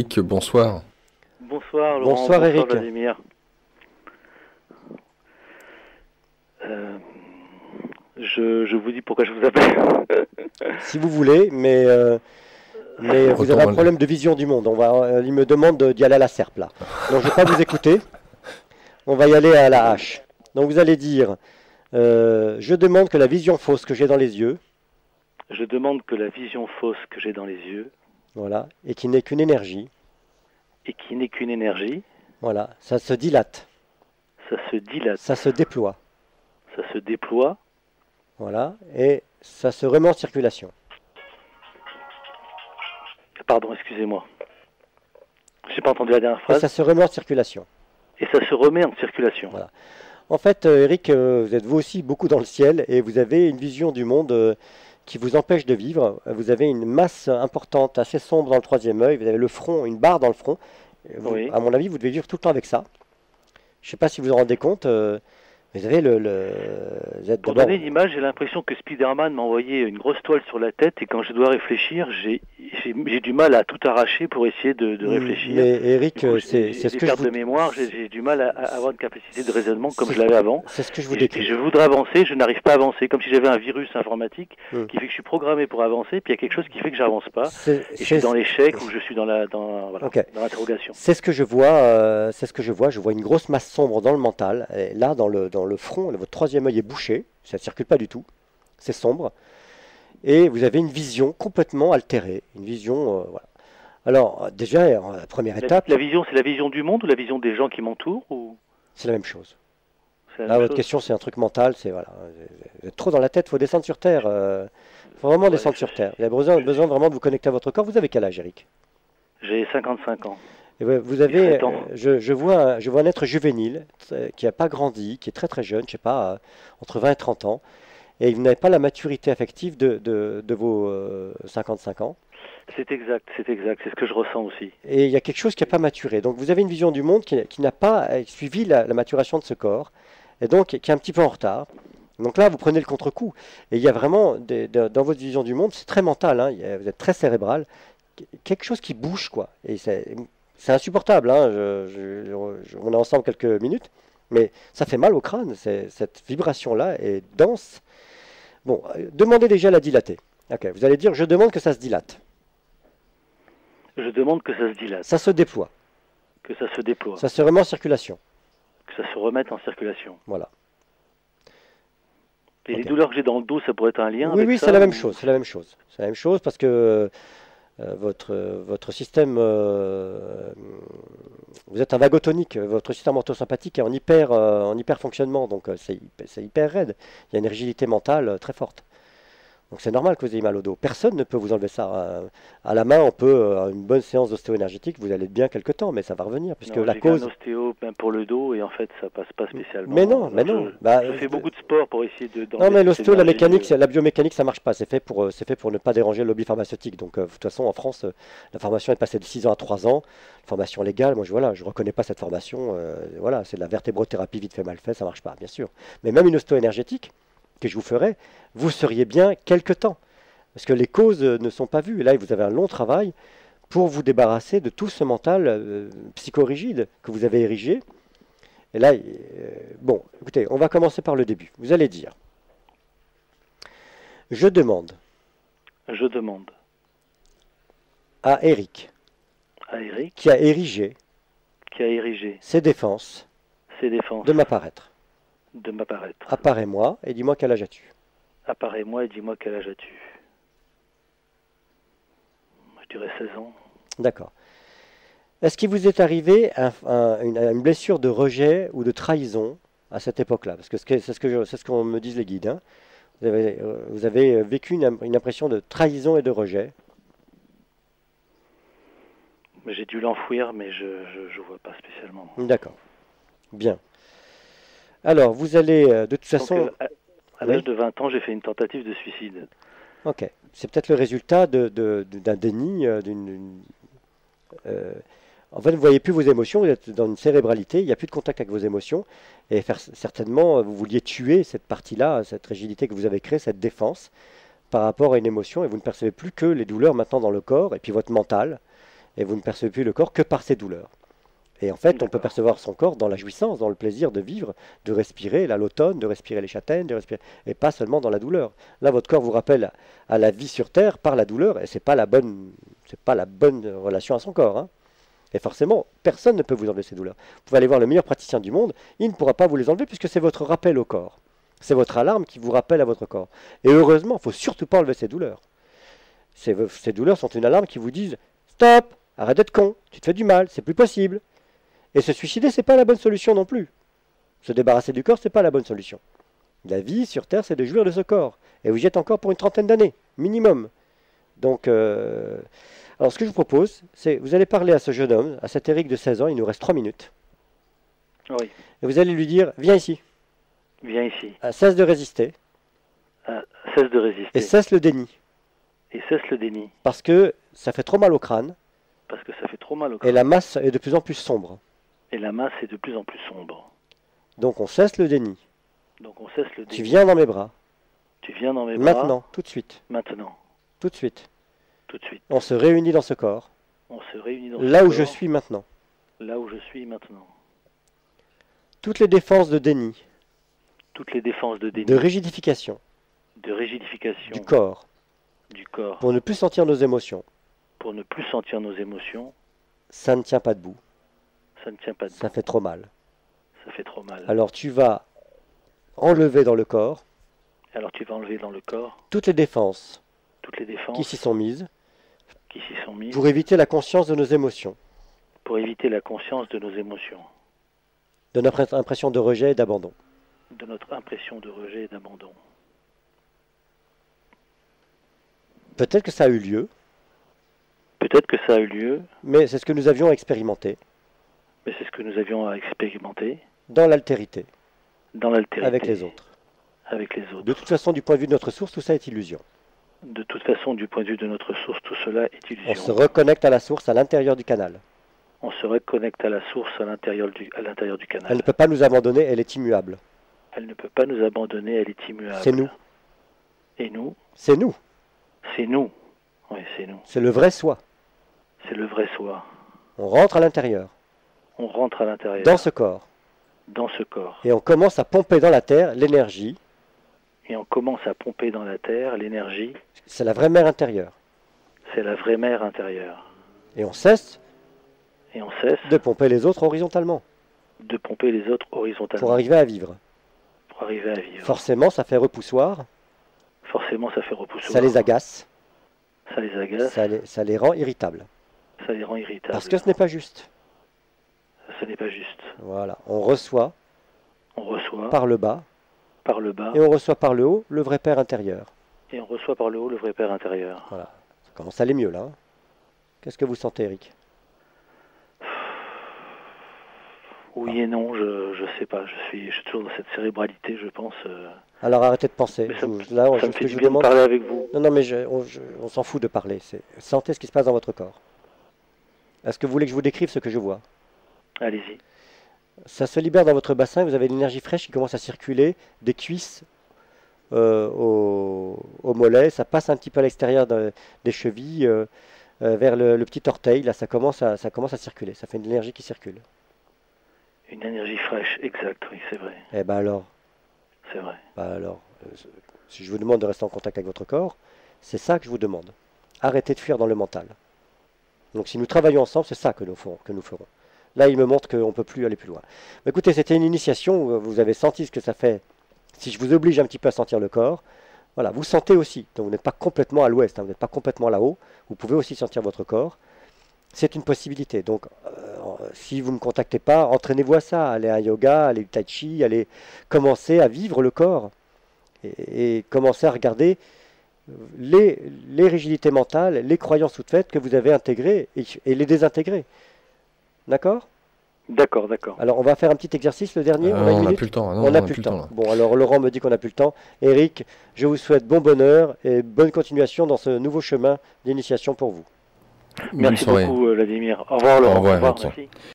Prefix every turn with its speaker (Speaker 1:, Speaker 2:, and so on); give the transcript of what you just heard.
Speaker 1: Eric, bonsoir.
Speaker 2: Bonsoir Laurent,
Speaker 3: Bonsoir Eric.
Speaker 2: Vladimir. Je vous dis pourquoi je vous appelle.
Speaker 3: Si vous voulez, mais vous avez un problème de vision du monde. Il me demande d'y aller à la serpe là. Donc je ne vais pas vous écouter. On va y aller à la hache. Donc vous allez dire, je demande que la vision fausse que j'ai dans les yeux.
Speaker 2: Je demande que la vision fausse que j'ai dans les yeux.
Speaker 3: Voilà, et qui n'est qu'une énergie.
Speaker 2: Et qui n'est qu'une énergie.
Speaker 3: Voilà, ça se dilate.
Speaker 2: Ça se dilate.
Speaker 3: Ça se déploie.
Speaker 2: Ça se déploie.
Speaker 3: Voilà, et ça se remet en circulation.
Speaker 2: Pardon, excusez-moi. J'ai pas entendu la dernière phrase.
Speaker 3: Et ça se remet en circulation.
Speaker 2: Et ça se remet en circulation.
Speaker 3: Voilà. En fait, Eric, vous êtes vous aussi beaucoup dans le ciel et vous avez une vision du monde qui vous empêche de vivre. Vous avez une masse importante, assez sombre dans le troisième œil. Vous avez le front, une barre dans le front.
Speaker 2: Oui.
Speaker 3: À mon avis, vous devez vivre tout le temps avec ça. Je ne sais pas si vous vous en rendez compte. Vous avez vous êtes
Speaker 2: Pour donner une image, j'ai l'impression que Spider-Man m'a envoyé une grosse toile sur la tête et quand je dois réfléchir, j'ai du mal à tout arracher pour essayer de réfléchir.
Speaker 3: Mais Eric, c'est ce que je
Speaker 2: vous... de mémoire, j'ai du mal à avoir une capacité de raisonnement comme je l'avais avant.
Speaker 3: C'est ce que je vous décris.
Speaker 2: Je voudrais avancer, je n'arrive pas à avancer, comme si j'avais un virus informatique qui fait que je suis programmé pour avancer, puis il y a quelque chose qui fait que j'avance pas. Et je suis dans l'échec ou je suis dans l'interrogation.
Speaker 3: C'est ce que je vois. Je vois une grosse masse sombre dans le mental. Et là, dans le front, votre troisième œil est bouché, ça ne circule pas du tout, c'est sombre, et vous avez une vision complètement altérée, une vision, voilà. Alors, déjà, la première étape...
Speaker 2: La vision, c'est la vision du monde ou la vision des gens qui m'entourent ou...
Speaker 3: C'est la même chose. Là, votre question, c'est un truc mental, c'est, voilà, vous êtes trop dans la tête, il faut descendre sur Terre, faut vraiment descendre sur Terre. Vous avez besoin vraiment de vous connecter à votre corps. Vous avez quel âge, Eric?
Speaker 2: J'ai 55 ans.
Speaker 3: Et vous avez, je vois un être juvénile qui n'a pas grandi, qui est très très jeune, je ne sais pas, entre 20 et 30 ans, et vous n'avez pas la maturité affective de vos 55 ans.
Speaker 2: C'est exact, c'est ce que je ressens aussi.
Speaker 3: Et il y a quelque chose qui n'a pas maturé. Donc vous avez une vision du monde qui n'a pas suivi la maturation de ce corps, et donc qui est un petit peu en retard. Donc là, vous prenez le contre-coup. Et il y a vraiment, dans votre vision du monde, c'est très mental, hein, vous êtes très cérébral, quelque chose qui bouge, quoi. Et c'est insupportable, hein. On est ensemble quelques minutes, mais ça fait mal au crâne, cette vibration-là est dense. Bon, demandez déjà à la dilater. Ok, vous allez dire, je demande que ça se dilate.
Speaker 2: Je demande que ça se dilate.
Speaker 3: Ça se déploie.
Speaker 2: Que ça se déploie.
Speaker 3: Ça se remet en circulation.
Speaker 2: Que ça se remette en circulation.
Speaker 3: Voilà.
Speaker 2: Et les douleurs que j'ai dans le dos, ça pourrait être un lien avec ça?
Speaker 3: Oui, c'est la même chose, c'est la même chose. C'est la même chose parce que votre système, vous êtes un vagotonique, votre système orthosympathique est en hyper fonctionnement, donc c'est hyper raide. Il y a une rigidité mentale très forte. Donc c'est normal que vous ayez mal au dos. Personne ne peut vous enlever ça. À la main, on peut, une bonne séance d'ostéo-énergétique, vous allez être bien quelque temps, mais ça va revenir. Puisque
Speaker 2: non,
Speaker 3: la cause...
Speaker 2: un ostéo pour le dos et en fait ça passe pas spécialement.
Speaker 3: Mais non, mais non.
Speaker 2: Je fais beaucoup de sport pour essayer de...
Speaker 3: Non, mais l'ostéo, la mécanique, la biomécanique, ça marche pas. C'est fait pour ne pas déranger le lobby pharmaceutique. Donc de toute façon, en France, la formation est passée de 6 ans à 3 ans. Formation légale, moi je reconnais pas cette formation. Voilà, c'est de la vertébrothérapie vite fait mal fait, ça marche pas, bien sûr. Mais même une ostéo-énergétique que je vous ferai, vous seriez bien quelque temps. Parce que les causes ne sont pas vues. Et là, vous avez un long travail pour vous débarrasser de tout ce mental psychorigide que vous avez érigé. Et là, bon, écoutez, on va commencer par le début. Vous allez dire, je demande à Eric, qui a érigé ses défenses de m'apparaître. Apparais-moi et dis-moi quel âge as-tu.
Speaker 2: Apparais-moi et dis-moi quel âge as-tu. Je dirais 16 ans.
Speaker 3: D'accord. Est-ce qu'il vous est arrivé une blessure de rejet ou de trahison à cette époque-là? Parce que c'est ce qu'on me disent les guides. Hein. Vous avez vécu une impression de trahison et de rejet.
Speaker 2: J'ai dû l'enfouir, mais je ne vois pas spécialement.
Speaker 3: D'accord. Bien. Alors, vous allez, de toute façon...
Speaker 2: À l'âge de 20 ans, j'ai fait une tentative de suicide.
Speaker 3: Ok. C'est peut-être le résultat d'un déni, en fait, vous ne voyez plus vos émotions, vous êtes dans une cérébralité, il n'y a plus de contact avec vos émotions, et certainement, vous vouliez tuer cette partie-là, cette rigidité que vous avez créée, cette défense, par rapport à une émotion, et vous ne percevez plus que les douleurs maintenant dans le corps, et puis votre mental, Et vous ne percevez plus le corps que par ces douleurs. Et en fait, on peut percevoir son corps dans la jouissance, dans le plaisir de vivre, de respirer l'automne, de respirer les châtaignes, et pas seulement dans la douleur. Là, votre corps vous rappelle à la vie sur Terre par la douleur, et c'est pas la bonne relation à son corps. Hein. Et forcément, personne ne peut vous enlever ces douleurs. Vous pouvez aller voir le meilleur praticien du monde, il ne pourra pas vous les enlever puisque c'est votre rappel au corps. C'est votre alarme qui vous rappelle à votre corps. Et heureusement, il ne faut surtout pas enlever ces douleurs. Ces douleurs sont une alarme qui vous disent « Stop, arrête d'être con, tu te fais du mal, c'est plus possible ». Et se suicider, ce n'est pas la bonne solution non plus. Se débarrasser du corps, ce n'est pas la bonne solution. La vie sur Terre, c'est de jouir de ce corps. Et vous y êtes encore pour une trentaine d'années, minimum. Donc, alors ce que je vous propose, c'est vous allez parler à ce jeune homme, à cet Eric de 16 ans, il nous reste 3 minutes.
Speaker 2: Oui.
Speaker 3: Et vous allez lui dire, viens ici.
Speaker 2: Viens ici.
Speaker 3: Cesse de résister.
Speaker 2: Cesse de résister.
Speaker 3: Et cesse le déni.
Speaker 2: Et cesse le déni.
Speaker 3: Parce que ça fait trop mal au crâne.
Speaker 2: Parce que ça fait trop mal au crâne.
Speaker 3: Et la masse est de plus en plus sombre.
Speaker 2: Et la masse est de plus en plus sombre.
Speaker 3: Donc on cesse le déni.
Speaker 2: Donc on cesse le déni.
Speaker 3: Tu viens dans mes bras.
Speaker 2: Tu viens dans mes bras.
Speaker 3: Maintenant, tout de suite.
Speaker 2: Maintenant.
Speaker 3: Tout de suite.
Speaker 2: Tout de suite.
Speaker 3: On se réunit dans ce corps.
Speaker 2: On se réunit dans
Speaker 3: là
Speaker 2: ce
Speaker 3: où
Speaker 2: corps,
Speaker 3: je suis maintenant.
Speaker 2: Là où je suis maintenant.
Speaker 3: Toutes les défenses de déni.
Speaker 2: Toutes les défenses de déni.
Speaker 3: De rigidification.
Speaker 2: De rigidification.
Speaker 3: Du corps.
Speaker 2: Du corps.
Speaker 3: Pour ne plus sentir nos émotions.
Speaker 2: Pour ne plus sentir nos émotions.
Speaker 3: Ça ne tient pas debout.
Speaker 2: Ça ne tient pas debout.
Speaker 3: Ça fait trop mal.
Speaker 2: Ça fait trop mal.
Speaker 3: Alors tu vas enlever dans le corps.
Speaker 2: Alors tu vas enlever dans le corps.
Speaker 3: Toutes les défenses.
Speaker 2: Toutes les défenses.
Speaker 3: Qui s'y sont mises.
Speaker 2: Qui s'y sont mises.
Speaker 3: Pour éviter la conscience de nos émotions.
Speaker 2: Pour éviter la conscience de nos émotions.
Speaker 3: De notre impression de rejet et d'abandon.
Speaker 2: De notre impression de rejet et d'abandon.
Speaker 3: Peut-être que ça a eu lieu.
Speaker 2: Peut-être que ça a eu lieu.
Speaker 3: Mais c'est ce que nous avions expérimenté.
Speaker 2: Mais c'est ce que nous avions à expérimenter.
Speaker 3: Dans l'altérité.
Speaker 2: Dans l'altérité.
Speaker 3: Avec les autres.
Speaker 2: Avec les autres.
Speaker 3: De toute façon, du point de vue de notre source, tout ça est illusion.
Speaker 2: De toute façon, du point de vue de notre source, tout cela est illusion.
Speaker 3: On se reconnecte à la source à l'intérieur du canal.
Speaker 2: On se reconnecte à la source à l'intérieur du canal.
Speaker 3: Elle ne peut pas nous abandonner, elle est immuable.
Speaker 2: Elle ne peut pas nous abandonner, elle est immuable.
Speaker 3: C'est nous.
Speaker 2: Et nous?
Speaker 3: C'est nous.
Speaker 2: C'est nous. Oui, c'est nous.
Speaker 3: C'est le vrai soi.
Speaker 2: C'est le vrai soi.
Speaker 3: On rentre à l'intérieur.
Speaker 2: On rentre à l'intérieur.
Speaker 3: Dans ce corps.
Speaker 2: Dans ce corps.
Speaker 3: Et on commence à pomper dans la terre l'énergie.
Speaker 2: Et on commence à pomper dans la terre l'énergie.
Speaker 3: C'est la vraie mer intérieure.
Speaker 2: C'est la vraie mer intérieure.
Speaker 3: Et on cesse.
Speaker 2: Et on cesse.
Speaker 3: De pomper les autres horizontalement.
Speaker 2: De pomper les autres horizontalement.
Speaker 3: Pour arriver à vivre.
Speaker 2: Pour arriver à vivre.
Speaker 3: Forcément, ça fait repoussoir.
Speaker 2: Forcément, ça fait repoussoir.
Speaker 3: Ça les agace.
Speaker 2: Ça les agace.
Speaker 3: Ça les rend irritables.
Speaker 2: Ça les rend irritables.
Speaker 3: Parce que ce n'est pas juste.
Speaker 2: Ce n'est pas juste.
Speaker 3: Voilà. On reçoit.
Speaker 2: On reçoit.
Speaker 3: Par le bas.
Speaker 2: Par le bas.
Speaker 3: Et on reçoit par le haut le vrai Père intérieur.
Speaker 2: Et on reçoit par le haut le vrai Père intérieur.
Speaker 3: Voilà. Ça commence à aller mieux là. Hein. Qu'est-ce que vous sentez, Eric?
Speaker 2: Oui et non, je sais pas. Je suis toujours dans cette cérébralité, je pense.
Speaker 3: Alors arrêtez de penser.
Speaker 2: Ça me fait du bien de parler avec vous.
Speaker 3: Non, mais on s'en fout de parler. Sentez ce qui se passe dans votre corps. Est-ce que vous voulez que je vous décrive ce que je vois?
Speaker 2: Allez-y.
Speaker 3: Ça se libère dans votre bassin, vous avez l'énergie fraîche qui commence à circuler des cuisses au mollet, ça passe un petit peu à l'extérieur des chevilles, vers le petit orteil, là ça commence à circuler, ça fait une énergie qui circule.
Speaker 2: Une énergie fraîche, exact, oui, c'est vrai.
Speaker 3: Eh ben alors.
Speaker 2: C'est vrai.
Speaker 3: Ben alors, si je vous demande de rester en contact avec votre corps, c'est ça que je vous demande. Arrêtez de fuir dans le mental. Donc si nous travaillons ensemble, c'est ça que nous ferons. Là, il me montre qu'on ne peut plus aller plus loin. Mais écoutez, c'était une initiation où vous avez senti ce que ça fait. Si je vous oblige un petit peu à sentir le corps, voilà, vous sentez aussi. Donc vous n'êtes pas complètement à l'ouest, hein, vous n'êtes pas complètement là-haut. Vous pouvez aussi sentir votre corps. C'est une possibilité. Donc, si vous ne me contactez pas, entraînez-vous à ça. Allez à un yoga, allez au tai chi, allez commencer à vivre le corps. Et commencer à regarder les rigidités mentales, les croyances toutes faites que vous avez intégrées et les désintégrer. D'accord?
Speaker 2: D'accord, d'accord.
Speaker 3: Alors, on va faire un petit exercice, le dernier.
Speaker 1: On n'a plus le temps.
Speaker 3: On n'a plus le temps. Bon, alors Laurent me dit qu'on n'a plus le temps. Eric, je vous souhaite bon bonheur et bonne continuation dans ce nouveau chemin d'initiation pour vous.
Speaker 2: Merci beaucoup, Vladimir. Au revoir, Laurent.
Speaker 1: Au revoir,
Speaker 2: merci.